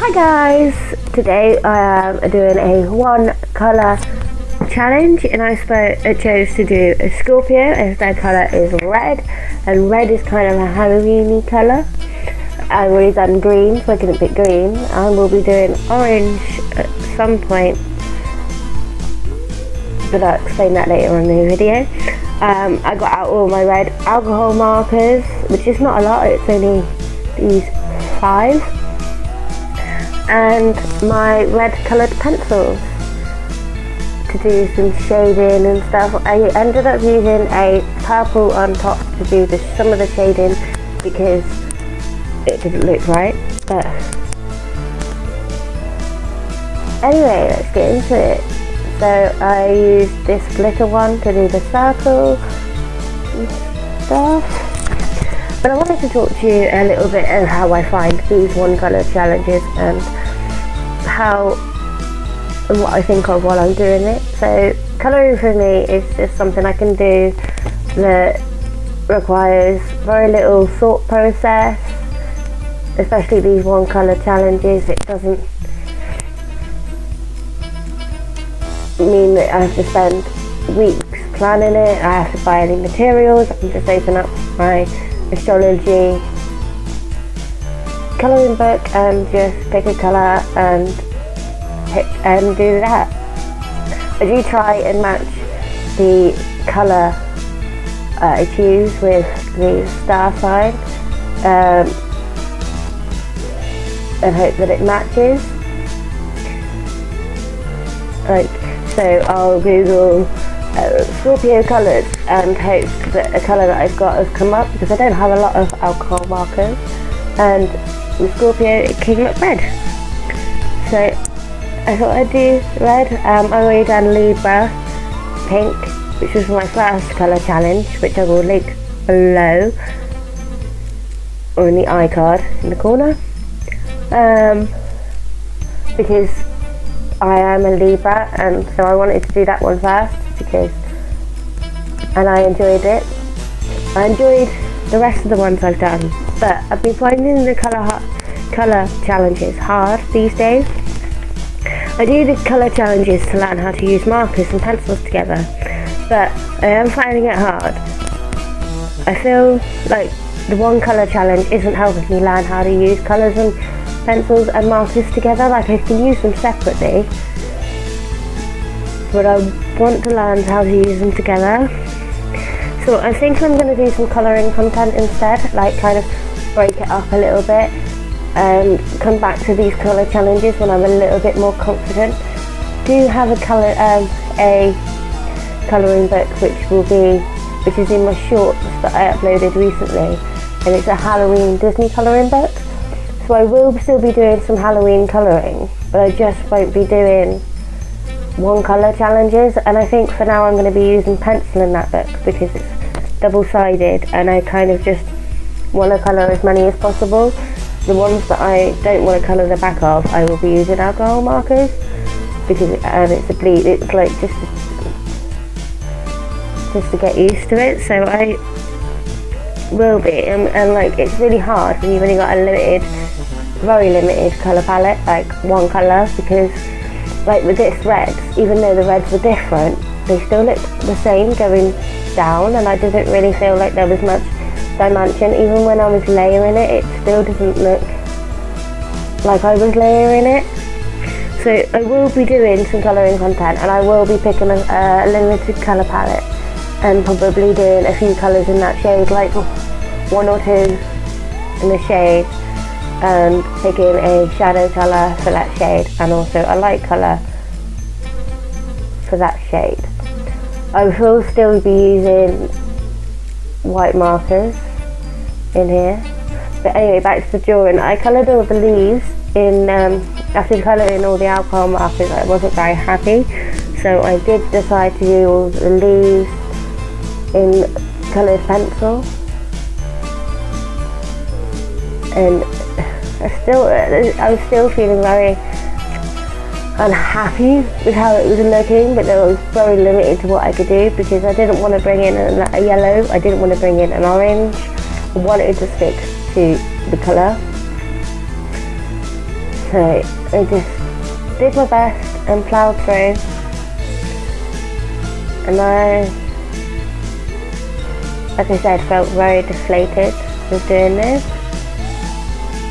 Hi guys! Today I am doing a one colour challenge and I chose to do a Scorpio as their colour is red, and red is kind of a Halloween-y colour. I've already done green, so I couldn't pick green. I will be doing orange at some point, but I'll explain that later on in the video. I got out all my red alcohol markers, which is not a lot, it's only these 5. And my red coloured pencils to do some shading and stuff. I ended up using a purple on top to do some of the shading because it didn't look right. But anyway, let's get into it. So I used this glitter one to do the circle and stuff. But I wanted to talk to you a little bit of how I find these one colour challenges and what I think of while I'm doing it. So colouring for me is just something I can do that requires very little thought process, especially these one colour challenges. It doesn't mean that I have to spend weeks planning it. I have to buy any materials. I can just open up my astrology colouring book and just pick a colour and do that. I do try and match the colour I choose with the star sign and hope that it matches. So I'll Google Scorpio colours and hope that a colour that I've got has come up, because I don't have a lot of alcohol markers, and with Scorpio it came up red. So I thought I'd do red. I've already done Libra pink, which was my first colour challenge, which I will link below or in the iCard in the corner, because I am a Libra, and so I wanted to do that one first and I enjoyed it. I enjoyed the rest of the ones I've done, but I've been finding the colour challenges hard these days. I do the colour challenges to learn how to use markers and pencils together, but I am finding it hard. I feel like the one colour challenge isn't helping me learn how to use colours and pencils and markers together. Like, I can use them separately, but I want to learn how to use them together. So I think I'm going to do some colouring content instead, like kind of break it up a little bit and come back to these colour challenges when I'm a little bit more confident. Do have a colouring book which is in my shorts that I uploaded recently, and it's a Halloween Disney colouring book. So I will still be doing some Halloween colouring, but I just won't be doing one colour challenges. And I think for now I'm going to be using pencil in that book because it's double-sided, and I kind of just want to colour as many as possible. The ones that I don't want to colour the back of, I will be using alcohol markers because it's a bleed. It's like just to get used to it. So I will be, and like, it's really hard when you've only got a very limited colour palette, like one colour, because like with this reds, even though the reds were different, they still look the same going down, and I didn't really feel like there was much dimension. Even when I was layering it, it still didn't look like I was layering it. So I will be doing some colouring content, and I will be picking a limited colour palette and probably doing a few colours in that shade, like 1 or 2 in the shade, and picking a shadow colour for that shade and also a light colour for that shade. I will still be using white markers in here. But anyway, back to the drawing. I coloured all the leaves in, after colouring all the alcohol markers I wasn't very happy, so I did decide to do all the leaves in coloured pencil. And I was still feeling very unhappy with how it was looking, but there was very limited to what I could do because I didn't want to bring in a yellow, I didn't want to bring in an orange, I wanted to stick to the colour. So I just did my best and ploughed through, and I, like I said, felt very deflated with doing this.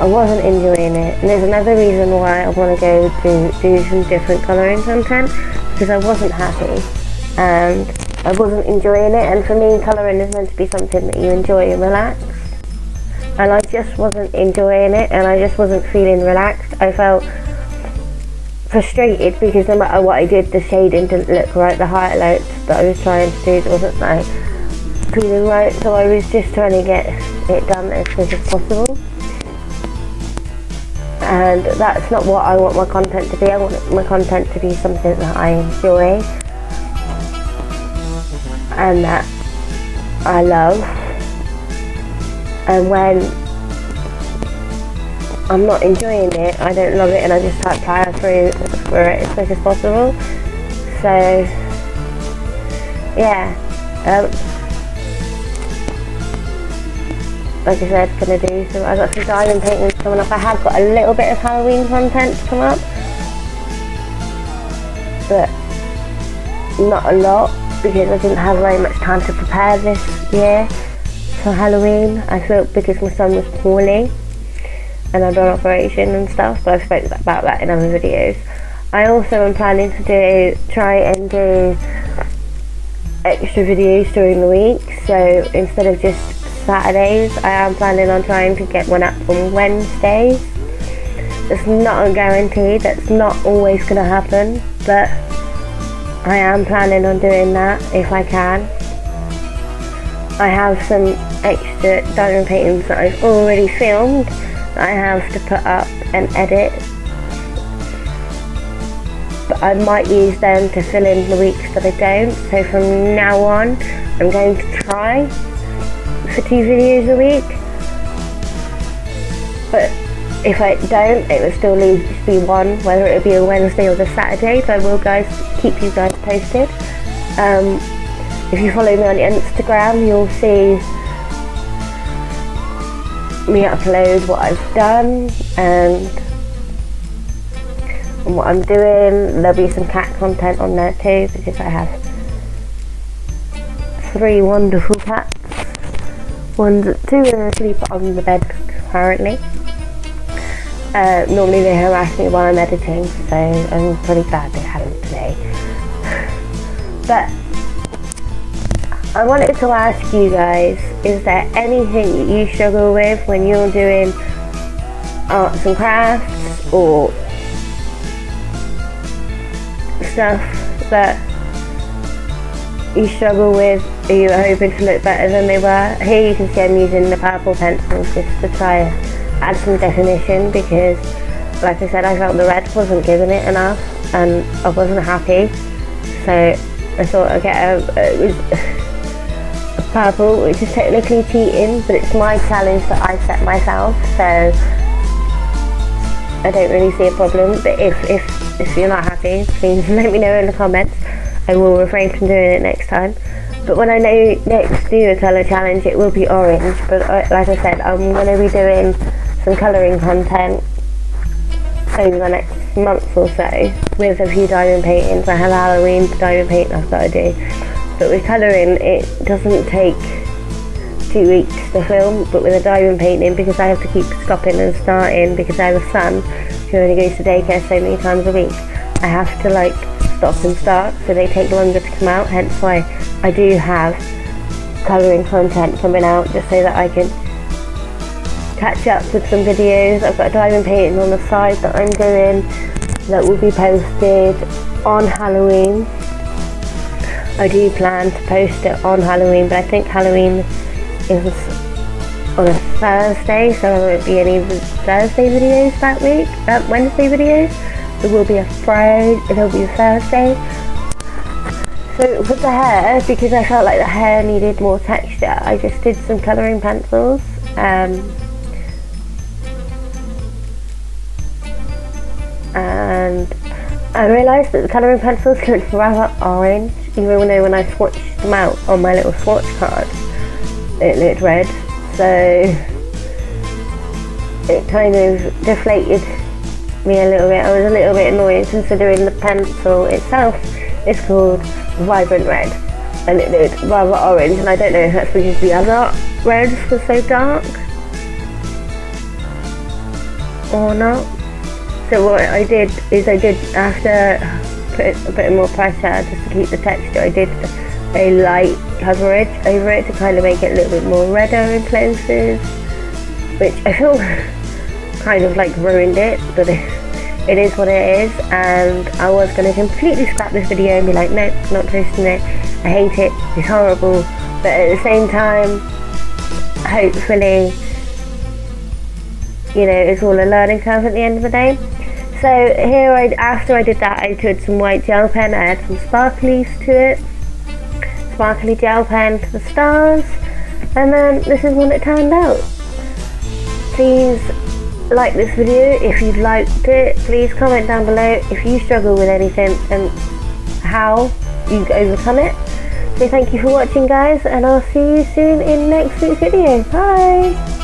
I wasn't enjoying it, and there's another reason why I want to go to do some different colouring content, because I wasn't happy and I wasn't enjoying it, and for me colouring is meant to be something that you enjoy and relax, and I just wasn't enjoying it, and I just wasn't feeling relaxed. I felt frustrated because no matter what I did, the shading didn't look right, the highlights that I was trying to do wasn't like feeling right, so I was just trying to get it done as quick as possible. And that's not what I want my content to be. I want my content to be something that I enjoy and that I love. And when I'm not enjoying it, I don't love it, and I just try to plough through it as quick as possible. So yeah, like I said, I got some diamond paintings coming up. I have got a little bit of Halloween content to come up, but not a lot, because I didn't have very much time to prepare this year for Halloween. I felt because my son was poorly and I'd done an operation and stuff, but I've spoken about that in other videos. I also am planning to try and do extra videos during the week, so instead of just Saturdays, I am planning on trying to get one up on Wednesdays. It's not a guarantee, that's not always going to happen, but I am planning on doing that if I can. I have some extra diamond paintings that I've already filmed that I have to put up and edit, but I might use them to fill in the weeks that I don't. So from now on, I'm going to try for 2 videos a week, but if I don't, it will still need to be one, whether it will be a Wednesday or a Saturday. So I will keep you guys posted. If you follow me on Instagram, you'll see me upload what I've done and what I'm doing. There'll be some cat content on there too, because I have 3 wonderful cats. 2 are asleep on the bed currently. Normally they harass me while I'm editing, so I'm pretty glad they haven't today. But I wanted to ask you guys, is there anything that you struggle with when you're doing arts and crafts or stuff that you struggle with? Are you hoping to look better than they were? Here you can see I'm using the purple pencils just to try and add some definition, because like I said, I felt the red wasn't giving it enough and I wasn't happy, so I thought I'd get a purple, which is technically cheating, but it's my challenge that I set myself, so I don't really see a problem. But if you're not happy, please let me know in the comments. I will refrain from doing it next time. But when I next do a colour challenge, it will be orange. But like I said, I'm going to be doing some colouring content over the next month or so with a few diamond paintings. I have Halloween diamond painting I've got to do. But with colouring, it doesn't take 2 weeks to film. But with a diamond painting, because I have to keep stopping and starting, because I have a son who only goes to daycare so many times a week, I have to like stop and start, so they take longer to come out, hence why I do have colouring content coming out, just so that I can catch up with some videos. I've got a diamond painting on the side that I'm doing that will be posted on Halloween. I do plan to post it on Halloween, but I think Halloween is on a Thursday, so there won't be any Thursday videos that week, Wednesday videos. There will be a Friday, there'll be a Thursday. So with the hair, because I felt like the hair needed more texture, I just did some colouring pencils. And I realised that the colouring pencils looked rather orange, even though when I swatched them out on my little swatch card, it looked red. So it kind of deflated me a little bit. I was a little bit annoyed considering the pencil itself is called Vibrant Red and it looked rather orange, and I don't know if that's because the other reds were so dark or not. So what I did is after put a bit more pressure just to keep the texture, I did a light coverage over it to kind of make it a little bit more redder in places, which I feel kind of like ruined it, but it is what it is. And I was going to completely scrap this video and be like, nope, not posting it, I hate it, it's horrible, but at the same time, hopefully, you know, it's all a learning curve at the end of the day. So here, after I did that, I took some white gel pen, I added some sparklies to it, sparkly gel pen to the stars, and then this is what it turned out. Please like this video if you liked it. Please comment down below if you struggle with anything and how you overcome it. So thank you for watching, guys, and I'll see you soon in next week's video. Bye!